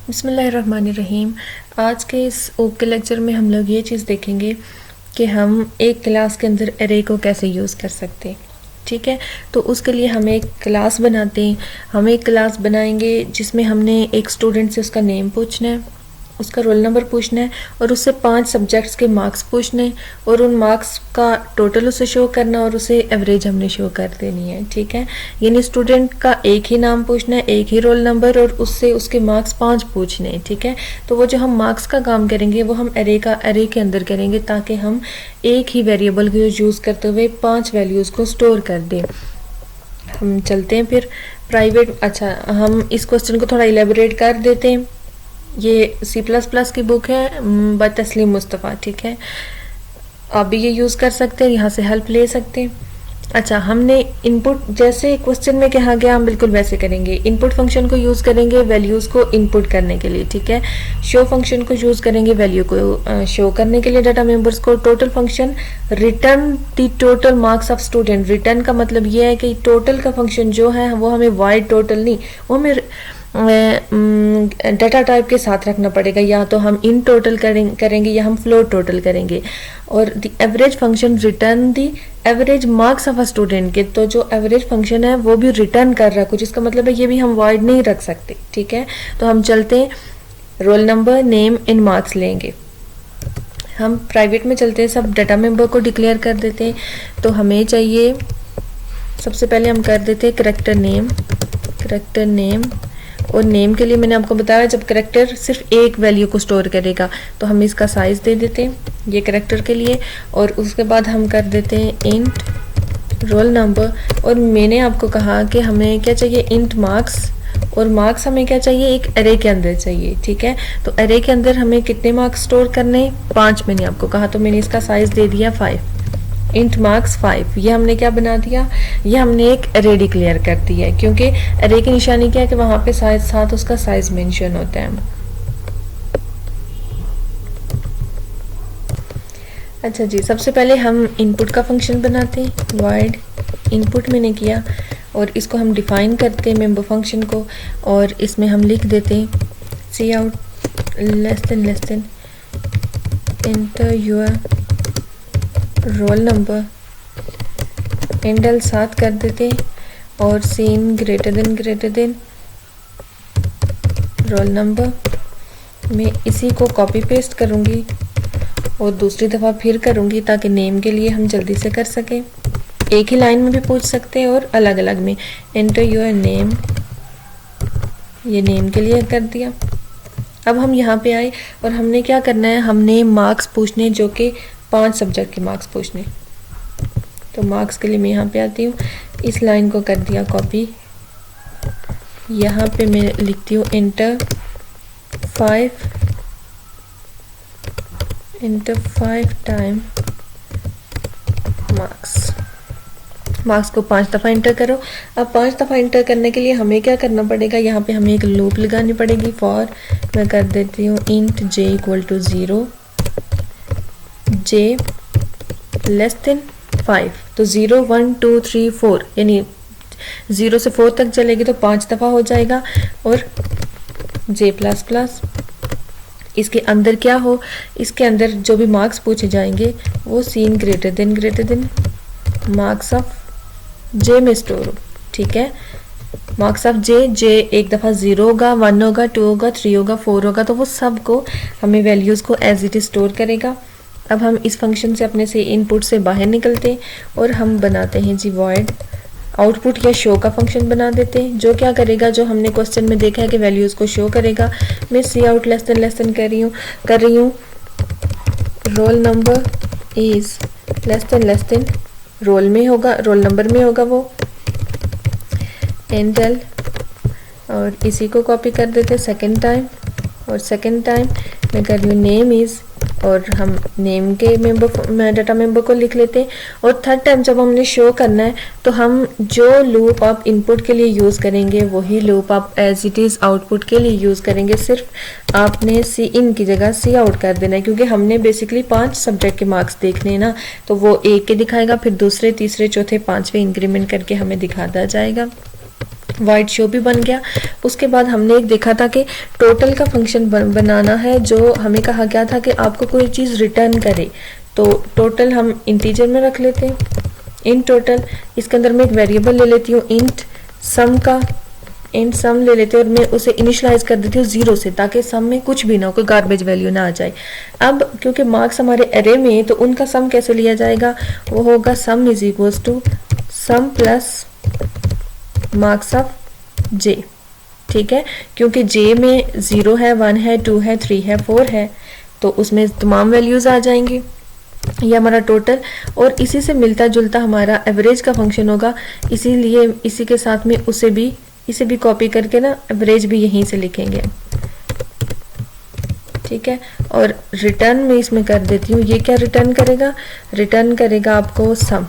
बिस्मिल्लाहिर्रहमानिर्रहीम। आज के इस ओप के लेक्चर में हम लोग ये चीज़ देखेंगे कि हम एक क्लास के अंदर एरे को कैसे यूज़ कर सकते हैं। ठीक है, तो उसके लिए हम एक क्लास बनाते हैं। हम एक क्लास बनाएंगे जिसमें हमने एक स्टूडेंट से उसका नेम पूछना है, उसका रोल नंबर पूछना है और उससे 5 सब्जेक्ट्स के मार्क्स पूछने हैं और उन मार्क्स का टोटल उसे शो करना और उसे एवरेज हमने शो कर देनी है। ठीक है, यानी स्टूडेंट का एक ही नाम पूछना है, एक ही रोल नंबर और उससे उसके मार्क्स 5 पूछने हैं। ठीक है, तो वो जो हम मार्क्स का काम करेंगे वो हम एरे के अंदर करेंगे ताकि हम एक ही वेरिएबल को यूज़ करते हुए 5 वैल्यूज़ को स्टोर कर दें। हम चलते हैं फिर प्राइवेट। अच्छा, हम इस क्वेश्चन को थोड़ा इलेबोरेट कर देते हैं। ये C++ की बुक है बाय तस्लीम मुस्तफ़ा। ठीक है, आप भी ये यूज़ कर सकते हैं, यहाँ से हेल्प ले सकते हैं। अच्छा, हमने इनपुट जैसे क्वेश्चन में कहा गया हम बिल्कुल वैसे करेंगे। इनपुट फंक्शन को यूज़ करेंगे वैल्यूज़ को इनपुट करने के लिए। ठीक है, शो फंक्शन को यूज़ करेंगे वैल्यू को शो करने के लिए डाटा मेंबर्स को। Total function return the total marks of student. Return का मतलब ये है कि टोटल का फंक्शन जो है वो हमें वाइड टोटल नहीं, वो हमें डाटा टाइप के साथ रखना पड़ेगा। या तो हम इन टोटल करेंगे या हम फ्लोट टोटल करेंगे। और the average function return the average marks of a student के, तो जो एवरेज फंक्शन है वो भी रिटर्न कर रहा है कुछ, इसका मतलब है ये भी हम वाइड नहीं रख सकते। ठीक है, तो हम चलते हैं roll number name in marks लेंगे। हम प्राइवेट में चलते हैं, सब डाटा मेंबर को डिक्लेयर कर देते हैं। तो हमें चाहिए सबसे पहले हम कर देते हैं करेक्टर नेम। और नेम के लिए मैंने आपको बताया जब करेक्टर सिर्फ एक वैल्यू को स्टोर करेगा तो हम इसका साइज दे देते हैं ये करेक्टर के लिए। और उसके बाद हम कर देते हैं इंट रोल नंबर। और मैंने आपको कहा कि हमें क्या चाहिए, इंट मार्क्स। और मार्क्स हमें क्या चाहिए, एक एरे के अंदर चाहिए। ठीक है, तो एरे के अंदर हमें कितने मार्क्स स्टोर करने, 5 मैंने आपको कहा, तो मैंने इसका साइज दे दिया 5। Int marks 5। ये हमने क्या बना दिया, ये हमने एक एरे डिक्लेयर कर दिया है, क्योंकि एरे की निशानी क्या है कि वहां पे साथ उसका साइज मेंशन होता है। अच्छा जी, सबसे पहले हम इनपुट का फंक्शन बनाते हैं। वाइड इनपुट मैंने किया और इसको हम डिफाइन करते हैं मेंबर फंक्शन को। और इसमें हम लिख देते हैं cout less than enter your roll number, endl साथ कर देते हैं और cin greater than roll number. मैं इसी को कॉपी पेस्ट करूंगी और दूसरी दफ़ा फिर करूंगी ताकि नेम के लिए हम जल्दी से कर सकें। एक ही लाइन में भी पूछ सकते हैं और अलग अलग में। एंटर योर नेम, ये नेम के लिए कर दिया। अब हम यहाँ पे आए और हमने क्या करना है, हमने मार्क्स पूछने जो कि 5 सब्जेक्ट के मार्क्स पूछने। तो मार्क्स के लिए मैं यहाँ पे आती हूँ, इस लाइन को कर दिया कॉपी। यहाँ पे मैं लिखती हूँ एंटर 5 टाइम मार्क्स को 5 दफ़ा एंटर करो। अब 5 दफ़ा एंटर करने के लिए हमें क्या करना पड़ेगा, यहाँ पे हमें एक लूप लगानी पड़ेगी। फॉर मैं कर देती हूँ int j = 0, j less than 5। तो 0 1 2 3 4 यानी 0 से 4 तक चलेगी तो 5 दफ़ा हो जाएगा। और j++, इसके अंदर क्या हो, इसके अंदर जो भी मार्क्स पूछे जाएंगे वो seen greater than marks of j में स्टोर हो। ठीक है, मार्क्स ऑफ j एक दफ़ा 0 होगा, 1 होगा, 2 होगा, 3 होगा, 4 होगा, तो वो सब को हमें वैल्यूज़ को एज इट इज स्टोर करेगा। अब हम इस फंक्शन से अपने से इनपुट से बाहर निकलते हैं और हम बनाते हैं जी वॉइड आउटपुट या शो का फंक्शन बना देते हैं, जो क्या करेगा, जो हमने क्वेश्चन में देखा है कि वैल्यूज़ को शो करेगा। मैं सी आउट लेस देन कर रही हूँ roll number is less than roll में होगा, रोल नंबर में होगा वो एंडल। और इसी को कॉपी कर देते हैं सेकेंड टाइम। और सेकेंड टाइम मैं कर रही हूँ नेम इज़, और हम नेम के डाटा मेंबर को लिख लेते हैं। और थर्ड टाइम जब हमने शो करना है तो हम जो लूप आप इनपुट के लिए यूज़ करेंगे वही लूप आप एज इट इज़ आउटपुट के लिए यूज़ करेंगे। सिर्फ आपने सी इन की जगह सी आउट कर देना है, क्योंकि हमने बेसिकली 5 सब्जेक्ट के मार्क्स देखने हैं ना, तो वो एक के दिखाएगा, फिर दूसरे तीसरे चौथे 5वें इंक्रीमेंट करके हमें दिखाता जाएगा। वाइड शो भी बन गया। उसके बाद हमने एक देखा था कि टोटल का फंक्शन बनाना है, जो हमें कहा गया था कि आपको कोई चीज़ रिटर्न करे। तो टोटल हम इंटीजर में रख लेते हैं, इंट टोटल। इसके अंदर मैं एक वेरिएबल ले लेती हूँ इंट सम का, इंट सम ले लेते हैं और मैं उसे इनिशलाइज कर देती हूँ 0 से, ताकि सम में कुछ भी ना हो, कोई गार्बेज वैल्यू ना आ जाए। अब क्योंकि मार्क्स हमारे अरे में, तो उनका सम कैसे लिया जाएगा, वो होगा sum is equals to sum plus marks of J. ठीक है, क्योंकि जे में 0 है, 1 है, 2 है, 3 है, 4 है, तो उसमें तमाम वैल्यूज आ जाएंगी। ये हमारा टोटल, और इसी से मिलता जुलता हमारा एवरेज का फंक्शन होगा, इसीलिए इसी के साथ में इसे भी कॉपी करके ना एवरेज भी यहीं से लिखेंगे। ठीक है, और रिटर्न में इसमें कर देती हूँ, ये क्या रिटर्न करेगा, रिटर्न करेगा आपको सम।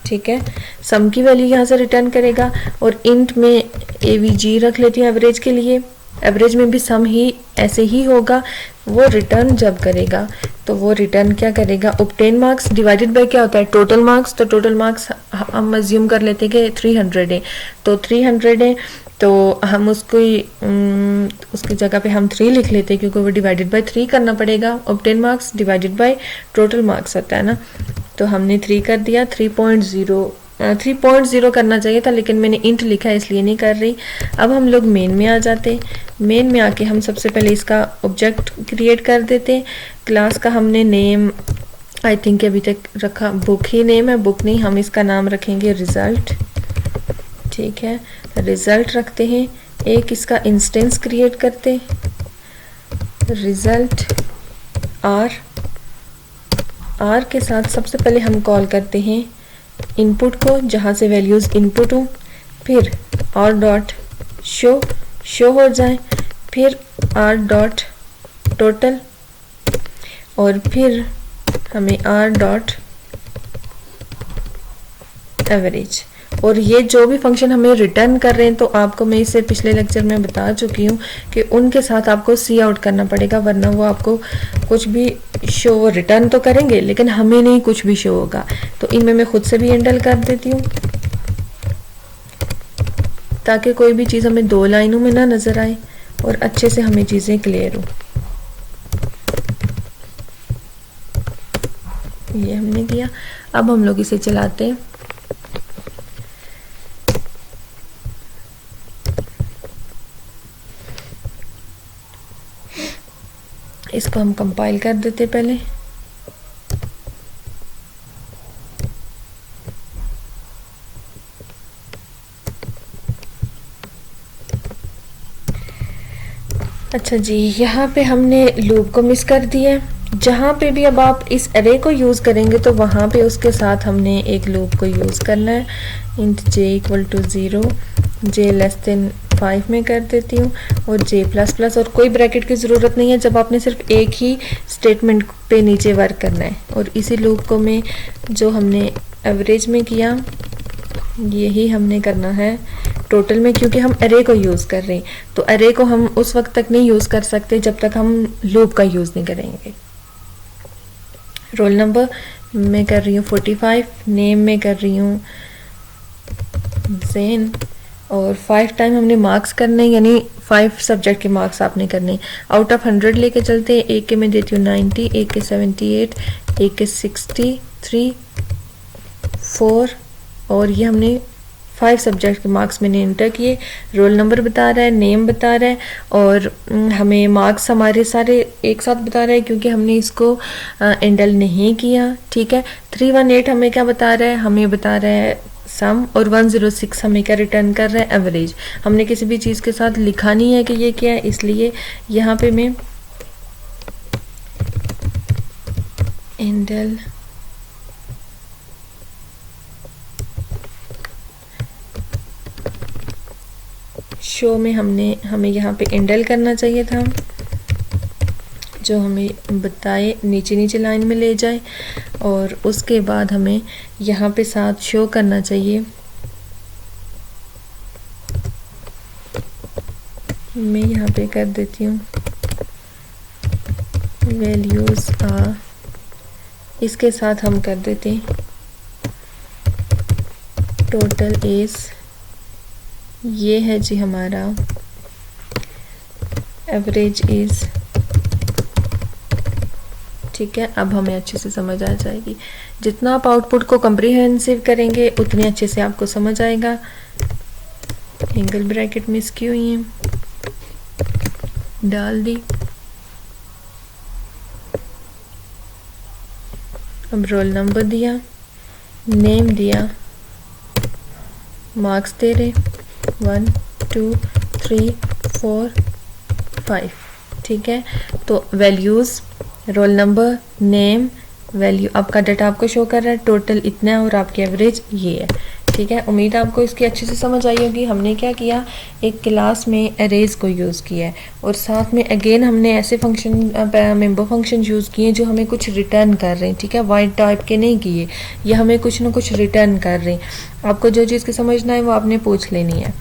ठीक है, सम की वैल्यू यहाँ से रिटर्न करेगा, और इंट में एवीजी रख लेती हूँ एवरेज के लिए। एवरेज में भी सम ही ऐसे ही होगा, वो रिटर्न जब करेगा तो वो रिटर्न क्या करेगा, ऑब्टेन मार्क्स डिवाइडेड बाय क्या होता है, टोटल मार्क्स। तो टोटल मार्क्स हम अज्यूम कर लेते हैं कि 300 है, तो 300 है, तो हम उसकी जगह पे हम 3 लिख लेते हैं, क्योंकि वो डिवाइडेड बाय 3 करना पड़ेगा। Obtain marks divided by total marks होता है ना, तो हमने 3 कर दिया। 3.0 करना चाहिए था, लेकिन मैंने इंट लिखा है इसलिए नहीं कर रही। अब हम लोग मेन में आ जाते हैं। मेन में आके हम सबसे पहले इसका ऑब्जेक्ट क्रिएट कर देते हैं। क्लास का हमने नेम आई थिंक अभी तक रखा बुक ही नेम है, बुक नहीं, हम इसका नाम रखेंगे रिजल्ट। ठीक है, रिजल्ट रखते हैं। एक इसका इंस्टेंस क्रिएट करते, रिजल्ट आर के साथ सबसे पहले हम कॉल करते हैं इनपुट को, जहाँ से वैल्यूज इनपुट हो, फिर आर डॉट शो हो जाए, फिर आर डॉट टोटल, और फिर हमें आर डॉट एवरेज। और ये जो भी फंक्शन हमें रिटर्न कर रहे हैं, तो आपको मैं इसे पिछले लेक्चर में बता चुकी हूँ कि उनके साथ आपको सी आउट करना पड़ेगा, वरना वो आपको कुछ भी शो रिटर्न तो करेंगे लेकिन हमें नहीं कुछ भी शो होगा। तो इनमें मैं खुद से भी हैंडल कर देती हूँ, ताकि कोई भी चीज़ हमें 2 लाइनों में ना नजर आए और अच्छे से हमें चीज़ें क्लियर हो। ये हमने किया। अब हम लोग इसे चलाते हैं। इसको हम कंपाइल कर देते पहले। अच्छा जी, यहाँ पे हमने लूप को मिस कर दिया है। जहाँ पे भी अब आप इस अरे को यूज़ करेंगे तो वहाँ पे उसके साथ हमने एक लूप को यूज़ करना है। Int j equal to 0, j less than 5 में कर देती हूँ, और जे प्लस प्लस, और कोई ब्रैकेट की ज़रूरत नहीं है जब आपने सिर्फ एक ही स्टेटमेंट पे नीचे वर्क करना है। और इसी लूप को मैं जो हमने एवरेज में किया यही हमने करना है टोटल में, क्योंकि हम अरे को यूज़ कर रहे हैं। तो अरे को हम उस वक्त तक नहीं यूज़ कर सकते जब तक हम लूप का यूज़ नहीं करेंगे। रोल नंबर मैं कर रही हूँ 45, नेम में कर रही हूँ ज़ेन, और 5 टाइम हमने मार्क्स करने, यानी 5 सब्जेक्ट के मार्क्स आपने करने। आउट ऑफ 100 लेके चलते हैं। एक के मैं देती हूँ 90, एक के 78, एक के 63, 4, और ये हमने 5 सब्जेक्ट के मार्क्स मैंने इंटर किए। रोल नंबर बता रहा है, नेम बता रहा है, और हमें मार्क्स हमारे सारे एक साथ बता रहा है क्योंकि हमने इसको एंडल नहीं किया। ठीक है, 318 हमें क्या बता रहा है, हमें बता रहा है सम, और 106 हमें क्या रिटर्न कर रहा है, एवरेज। हमने किसी भी चीज़ के साथ लिखा नहीं है कि ये क्या है, इसलिए यहाँ पे मैं एंडल शो में हमें यहाँ पे एंडल करना चाहिए था, जो हमें बताए नीचे नीचे लाइन में ले जाए, और उसके बाद हमें यहाँ पे साथ शो करना चाहिए। मैं यहाँ पे कर देती हूँ वैल्यूज आ, इसके साथ हम कर देते हैं टोटल इज ये है जी हमारा एवरेज इज, ठीक है। अब हमें अच्छे से समझ आ जाएगी, जितना आप आउटपुट को कम्प्रीहेंसिव करेंगे उतने अच्छे से आपको समझ आएगा। एंगल ब्रैकेट मिस की हुई है, डाल दी। अब रोल नंबर दिया, नेम दिया, मार्क्स दे रहे 1 2 3 4 5, ठीक है। तो values, roll number, name, value, आपका डाटा आपको शो कर रहा है, टोटल इतना है और आपकी एवरेज ये है, ठीक है। उम्मीद है आपको इसकी अच्छे से समझ आई होगी। हमने क्या किया, एक क्लास में अरेज को यूज़ किया है और साथ में अगेन हमने ऐसे फंक्शन मेंबर फंक्शन यूज़ किए जो हमें कुछ रिटर्न कर रहे हैं, ठीक है। वाइड टाइप के नहीं किए, ये हमें कुछ ना कुछ रिटर्न कर रहे हैं। आपको जो चीज़ की समझना है वो आपने पूछ लेनी है।